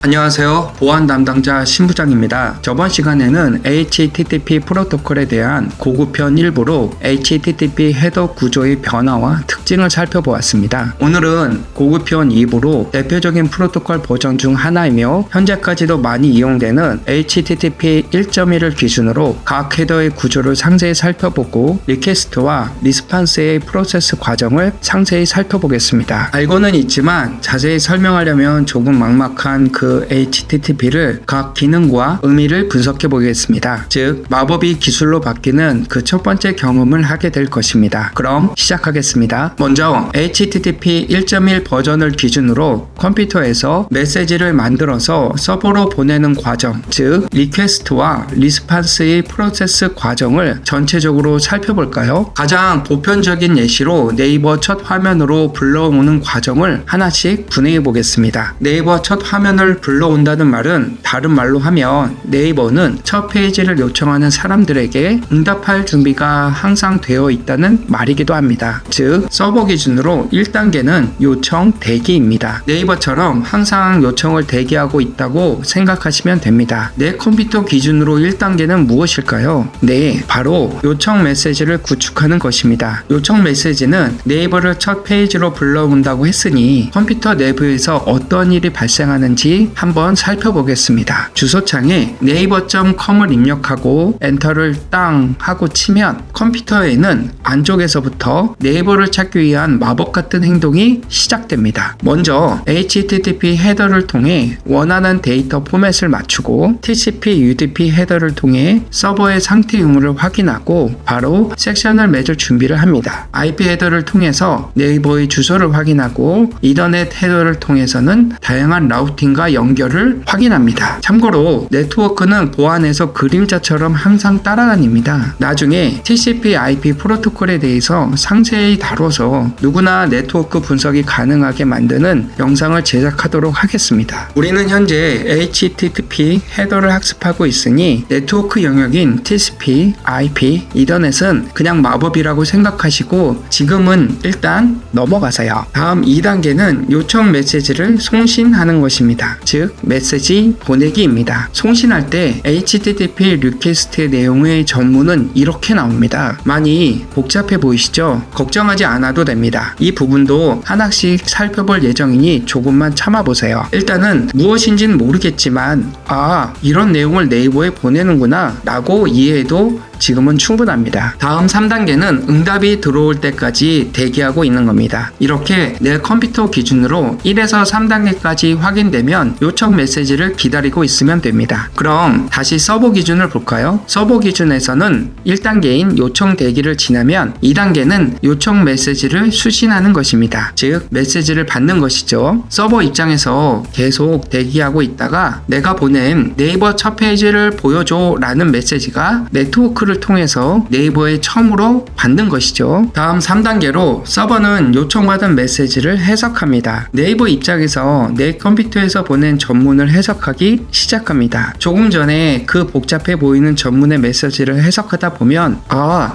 안녕하세요. 보안 담당자 신부장입니다. 저번 시간에는 HTTP 프로토콜에 대한 고급편 일부로 HTTP 헤더 구조의 변화와 특징을 살펴보았습니다. 오늘은 고급편 2부로 대표적인 프로토콜 버전 중 하나이며 현재까지도 많이 이용되는 HTTP 1.1을 기준으로 각 헤더의 구조를 상세히 살펴보고 리퀘스트와 리스판스의 프로세스 과정을 상세히 살펴보겠습니다. 알고는 있지만 자세히 설명하려면 조금 막막한 HTTP를 각 기능과 의미를 분석해 보겠습니다. 즉, 마법이 기술로 바뀌는 그 첫 번째 경험을 하게 될 것입니다. 그럼 시작하겠습니다. 먼저 HTTP 1.1 버전을 기준으로 컴퓨터에서 메시지를 만들어서 서버로 보내는 과정, 즉 리퀘스트와 리스판스의 프로세스 과정을 전체적으로 살펴볼까요? 가장 보편적인 예시로 네이버 첫 화면으로 불러오는 과정을 하나씩 분해해 보겠습니다. 네이버 첫 화면을 불러온다는 말은 다른 말로 하면 네이버는 첫 페이지를 요청하는 사람들에게 응답할 준비가 항상 되어 있다는 말이기도 합니다. 즉, 서버 기준으로 1단계는 요청 대기입니다. 네이버처럼 항상 요청을 대기하고 있다고 생각하시면 됩니다. 내 컴퓨터 기준으로 1단계는 무엇일까요? 네, 바로 요청 메시지를 구축하는 것입니다. 요청 메시지는 네이버를 첫 페이지로 불러온다고 했으니 컴퓨터 내부에서 어떤 일이 발생하는지 한번 살펴보겠습니다. 주소창에 naver.com을 입력하고 엔터를 땅 하고 치면 컴퓨터에는 안쪽에서부터 네이버를 찾기 위한 마법 같은 행동이 시작됩니다. 먼저 HTTP 헤더를 통해 원하는 데이터 포맷을 맞추고 TCP, UDP 헤더를 통해 서버의 상태 유무를 확인하고 바로 섹션을 맺을 준비를 합니다. IP 헤더를 통해서 네이버의 주소를 확인하고 이더넷 헤더를 통해서는 다양한 라우팅과 연결을 확인합니다. 참고로 네트워크는 보안에서 그림자처럼 항상 따라다닙니다. 나중에 TCP IP 프로토콜에 대해서 상세히 다뤄서 누구나 네트워크 분석이 가능하게 만드는 영상을 제작하도록 하겠습니다. 우리는 현재 HTTP 헤더를 학습하고 있으니 네트워크 영역인 TCP, IP, 이더넷은 그냥 마법이라고 생각하시고 지금은 일단 넘어가세요. 다음 2단계는 요청 메시지를 송신하는 것입니다. 즉, 메시지 보내기입니다. 송신할 때 HTTP 리퀘스트의 내용의 전문은 이렇게 나옵니다. 많이 복잡해 보이시죠? 걱정하지 않아도 됩니다. 이 부분도 하나씩 살펴볼 예정이니 조금만 참아보세요. 일단은 무엇인지는 모르겠지만 이런 내용을 네이버에 보내는구나 라고 이해해도 지금은 충분합니다. 다음 3단계는 응답이 들어올 때까지 대기하고 있는 겁니다. 이렇게 내 컴퓨터 기준으로 1에서 3단계까지 확인되면 요청 메시지를 기다리고 있으면 됩니다. 그럼 다시 서버 기준을 볼까요? 서버 기준에서는 1단계인 요청 대기를 지나면 2단계는 요청 메시지를 수신하는 것입니다. 즉, 메시지를 받는 것이죠. 서버 입장에서 계속 대기하고 있다가 내가 보낸 네이버 첫 페이지를 보여줘 라는 메시지가 네트워크를 통해서 네이버에 처음으로 받는 것이죠. 다음 3단계로 서버는 요청받은 메시지를 해석합니다. 네이버 입장에서 내 컴퓨터에서 보낸 전문을 해석하기 시작합니다. 조금 전에 그 복잡해 보이는 전문의 메시지를 해석하다 보면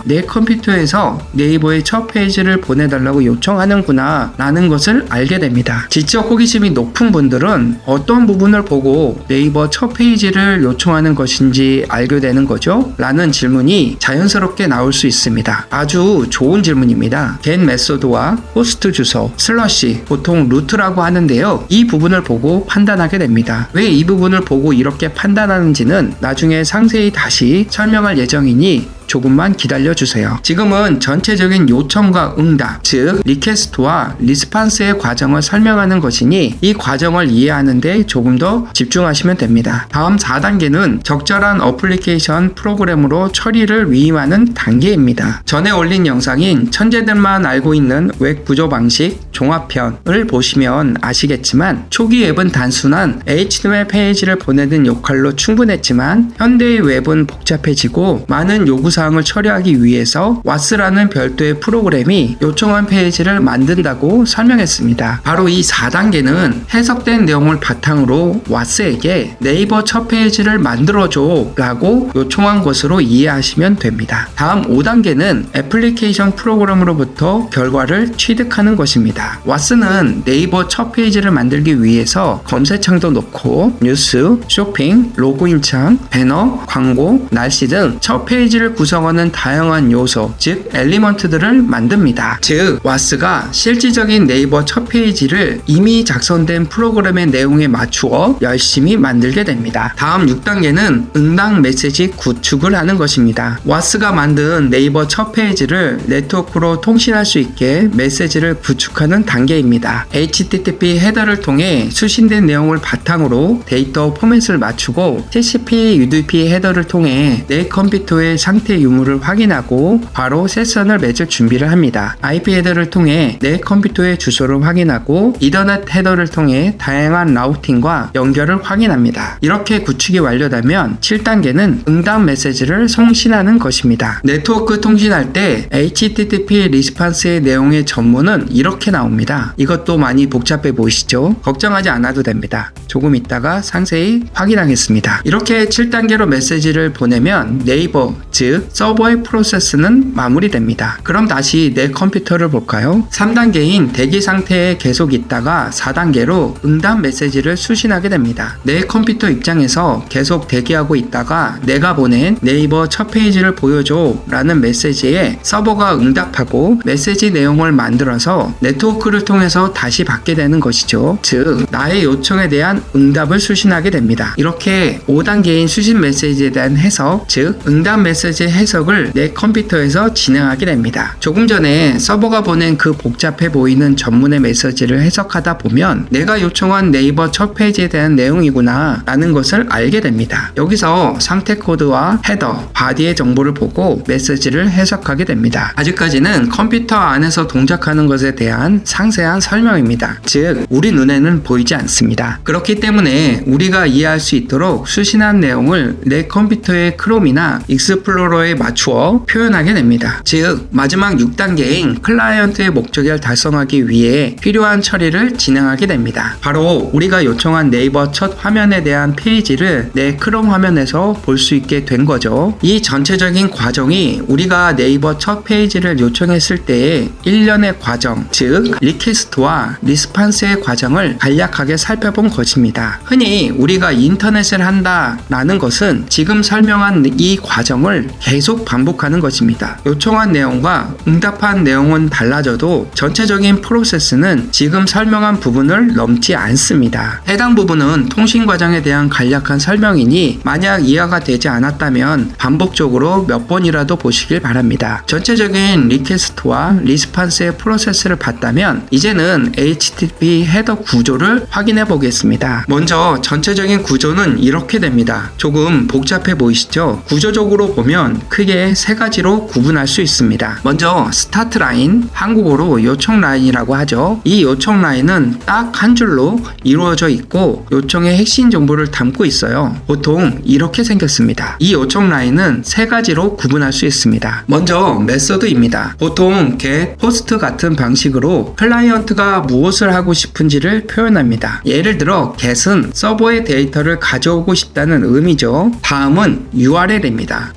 내 컴퓨터에서 네이버의 첫 페이지를 보내달라고 요청하는구나 라는 것을 알게 됩니다. 지적 호기심이 높은 분들은 어떤 부분을 보고 네이버 첫 페이지를 요청하는 것인지 알게 되는 거죠? 라는 질문이 자연스럽게 나올 수 있습니다. 아주 좋은 질문입니다. get 메소드와 호스트 주소, 슬러시, 보통 루트라고 하는데요. 이 부분을 보고 판단하게 됩니다. 왜 이 부분을 보고 이렇게 판단하는지는 나중에 상세히 다시 설명할 예정이니 조금만 기다려주세요. 지금은 전체적인 요청과 응답, 즉 리퀘스트와 리스판스의 과정을 설명하는 것이니 이 과정을 이해하는데 조금 더 집중하시면 됩니다. 다음 4단계는 적절한 어플리케이션 프로그램으로 처리를 위임하는 단계입니다. 전에 올린 영상인 천재들만 알고 있는 웹 구조 방식 종합편을 보시면 아시겠지만 초기 웹은 단순한 HTML 페이지를 보내는 역할로 충분했지만 현대의 웹은 복잡해지고 많은 요구사항 요구사항을 처리하기 위해서 WAS라는 별도의 프로그램이 요청한 페이지를 만든다고 설명했습니다. 바로 이 4단계는 해석된 내용을 바탕으로 WAS에게 네이버 첫 페이지를 만들어줘 라고 요청한 것으로 이해하시면 됩니다. 다음 5단계는 애플리케이션 프로그램으로부터 결과를 취득하는 것입니다. WAS는 네이버 첫 페이지를 만들기 위해서 검색창도 넣고 뉴스, 쇼핑, 로그인창, 배너, 광고, 날씨 등 첫 페이지를 구성하는 다양한 요소, 즉 엘리먼트들을 만듭니다. 즉 WAS가 실질적인 네이버 첫 페이지를 이미 작성된 프로그램의 내용에 맞추어 열심히 만들게 됩니다. 다음 6단계는 응답 메시지 구축을 하는 것입니다. WAS가 만든 네이버 첫 페이지를 네트워크로 통신할 수 있게 메시지를 구축하는 단계입니다. HTTP 헤더를 통해 수신된 내용을 바탕으로 데이터 포맷을 맞추고 TCP, UDP 헤더를 통해 내 컴퓨터의 상태 유무를 확인하고 바로 세션을 맺을 준비를 합니다. IP 헤더를 통해 내 컴퓨터의 주소를 확인하고 이더넷 헤더를 통해 다양한 라우팅과 연결을 확인합니다. 이렇게 구축이 완료되면 7단계는 응답 메시지를送신하는 것입니다. 네트워크 통신할 때 HTTP 리스판스의 내용의 전문은 이렇게 나옵니다. 이것도 많이 복잡해 보이시죠? 걱정하지 않아도 됩니다. 조금 있다가 상세히 확인하겠습니다. 이렇게 7단계로 메시지를 보내면 네이버, 즉 서버의 프로세스는 마무리됩니다. 그럼 다시 내 컴퓨터를 볼까요? 3단계인 대기 상태에 계속 있다가 4단계로 응답 메시지를 수신하게 됩니다. 내 컴퓨터 입장에서 계속 대기하고 있다가 내가 보낸 네이버 첫 페이지를 보여줘 라는 메시지에 서버가 응답하고 메시지 내용을 만들어서 네트워크를 통해서 다시 받게 되는 것이죠. 즉 나의 요청에 대한 응답을 수신하게 됩니다. 이렇게 5단계인 수신 메시지에 대한 해석, 즉 응답 메시지 해석을 내 컴퓨터에서 진행하게 됩니다. 조금 전에 서버가 보낸 그 복잡해 보이는 전문의 메시지를 해석하다 보면 내가 요청한 네이버 첫 페이지에 대한 내용이구나 라는 것을 알게 됩니다. 여기서 상태 코드와 헤더, 바디의 정보를 보고 메시지를 해석하게 됩니다. 아직까지는 컴퓨터 안에서 동작하는 것에 대한 상세한 설명입니다. 즉 우리 눈에는 보이지 않습니다. 그렇기 때문에 우리가 이해할 수 있도록 수신한 내용을 내 컴퓨터의 크롬이나 익스플로러에 맞추어 표현하게 됩니다. 즉 마지막 6단계인 클라이언트의 목적을 달성하기 위해 필요한 처리를 진행하게 됩니다. 바로 우리가 요청한 네이버 첫 화면에 대한 페이지를 내 크롬 화면에서 볼 수 있게 된 거죠. 이 전체적인 과정이 우리가 네이버 첫 페이지를 요청했을 때의 일련의 과정, 즉 리퀘스트와 리스판스의 과정을 간략하게 살펴본 것입니다. 흔히 우리가 인터넷을 한다 라는 것은 지금 설명한 이 과정을 계속 반복하는 것입니다. 요청한 내용과 응답한 내용은 달라져도 전체적인 프로세스는 지금 설명한 부분을 넘지 않습니다. 해당 부분은 통신 과정에 대한 간략한 설명이니 만약 이해가 되지 않았다면 반복적으로 몇 번이라도 보시길 바랍니다. 전체적인 리퀘스트와 리스판스의 프로세스를 봤다면 이제는 HTTP 헤더 구조를 확인해 보겠습니다. 먼저 전체적인 구조는 이렇게 됩니다. 조금 복잡해 보이시죠? 구조적으로 보면 크게 세 가지로 구분할 수 있습니다. 먼저 스타트 라인, 한국어로 요청 라인이라고 하죠. 이 요청 라인은 딱 한 줄로 이루어져 있고 요청의 핵심 정보를 담고 있어요. 보통 이렇게 생겼습니다. 이 요청 라인은 세 가지로 구분할 수 있습니다. 먼저 메서드입니다. 보통 get, post 같은 방식으로 클라이언트가 무엇을 하고 싶은지를 표현합니다. 예를 들어 get은 서버의 데이터를 가져오고 싶다는 의미죠. 다음은 URL입니다.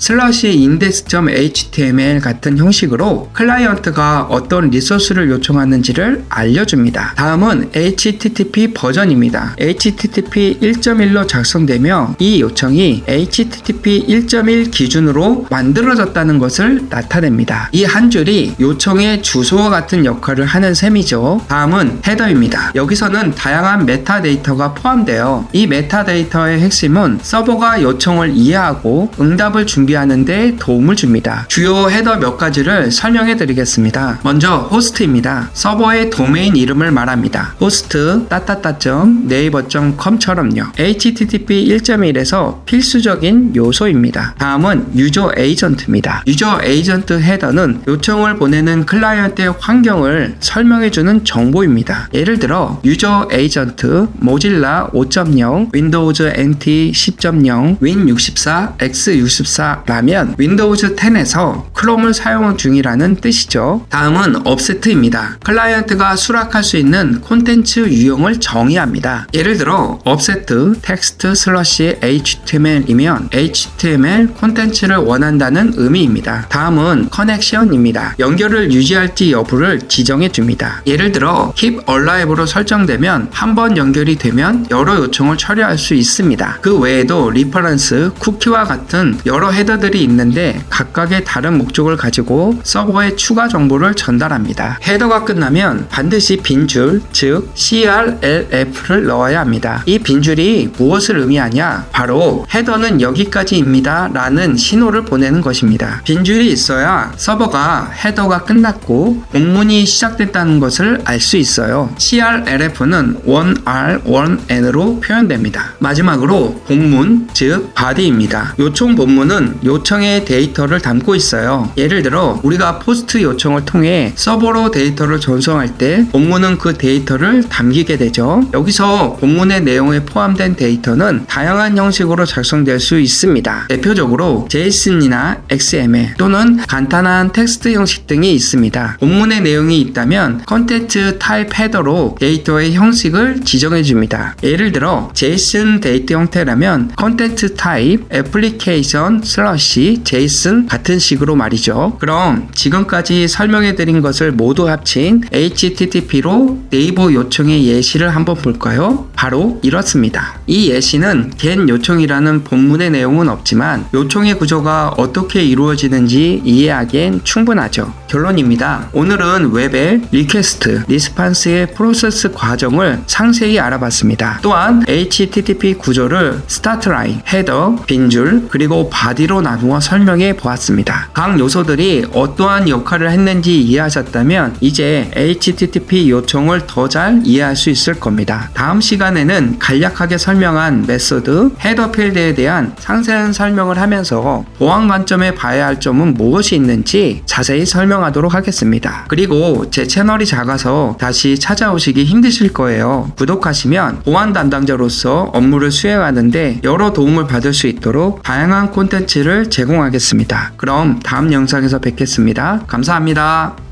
index.html 같은 형식으로 클라이언트가 어떤 리소스를 요청하는지를 알려줍니다. 다음은 HTTP 버전입니다. HTTP 1.1로 작성되며 이 요청이 HTTP 1.1 기준으로 만들어졌다는 것을 나타냅니다. 이 한 줄이 요청의 주소와 같은 역할을 하는 셈이죠. 다음은 헤더입니다. 여기서는 다양한 메타데이터가 포함되어 이 메타데이터의 핵심은 서버가 요청을 이해하고 응답을 준비하는 데 도움을 줍니다. 주요 헤더 몇 가지를 설명해 드리겠습니다. 먼저 호스트입니다. 서버의 도메인 이름을 말합니다. 호스트 naver.com.com처럼요. HTTP 1.1에서 필수적인 요소입니다. 다음은 유저 에이전트입니다. 유저 에이전트 헤더는 요청을 보내는 클라이언트의 환경을 설명해주는 정보입니다. 예를 들어 유저 에이전트 모질라 5.0, 윈도우즈 NT 10.0, 윈64, x64라면 하면 윈도우즈 10에서 크롬을 사용 중이라는 뜻이죠. 다음은 업세트입니다. 클라이언트가 수락할 수 있는 콘텐츠 유형을 정의합니다. 예를 들어 업세트 텍스트 슬러시 HTML이면 HTML 콘텐츠를 원한다는 의미입니다. 다음은 커넥션입니다. 연결을 유지할지 여부를 지정해 줍니다. 예를 들어 keep alive로 설정되면 한 번 연결이 되면 여러 요청을 처리할 수 있습니다. 그 외에도 리퍼런스, 쿠키와 같은 여러 헤더들이 있는데 각각의 다른 목적을 가지고 서버에 추가 정보를 전달합니다. 헤더가 끝나면 반드시 빈줄, 즉 CRLF를 넣어야 합니다. 이 빈줄이 무엇을 의미하냐? 바로 헤더는 여기까지입니다 라는 신호를 보내는 것입니다. 빈줄이 있어야 서버가 헤더가 끝났고 본문이 시작됐다는 것을 알 수 있어요. CRLF는 1R, 1N으로 표현됩니다. 마지막으로 본문, 즉 body입니다. 요청 본문은 요청의 데이터를 담고 있어요. 예를 들어 우리가 포스트 요청을 통해 서버로 데이터를 전송할 때 본문은 그 데이터를 담기게 되죠. 여기서 본문의 내용에 포함된 데이터는 다양한 형식으로 작성될 수 있습니다. 대표적으로 JSON이나 XML 또는 간단한 텍스트 형식 등이 있습니다. 본문의 내용이 있다면 컨텐츠 타입 헤더로 데이터의 형식을 지정해 줍니다. 예를 들어 JSON 데이터 형태라면 컨텐츠 타입 애플리케이션 슬러시 JSON 같은 식으로 말이죠. 그럼 지금까지 설명해 드린 것을 모두 합친 HTTP로 네이버 요청의 예시를 한번 볼까요? 바로 이렇습니다. 이 예시는 get 요청이라는 본문의 내용은 없지만 요청의 구조가 어떻게 이루어지는지 이해하기엔 충분하죠. 결론입니다. 오늘은 웹의 리퀘스트, 리스판스의 프로세스 과정을 상세히 알아봤습니다. 또한 HTTP 구조를 스타트 라인, 헤더, 빈줄, 그리고 바디로 나누어 설명해 보았습니다. 각 요소들이 어떠한 역할을 했는지 이해하셨다면 이제 HTTP 요청을 더 잘 이해할 수 있을 겁니다. 다음 시간에는 간략하게 설명한 메소드, 헤더 필드에 대한 상세한 설명을 하면서 보안 관점에 봐야 할 점은 무엇이 있는지 자세히 설명하도록 하겠습니다. 그리고 제 채널이 작아서 다시 찾아오시기 힘드실 거예요. 구독하시면 보안 담당자로서 업무를 수행하는데 여러 도움을 받을 수 있도록 다양한 콘텐츠를 제공하겠습니다. 그럼 다음 영상에서 뵙겠습니다. 감사합니다.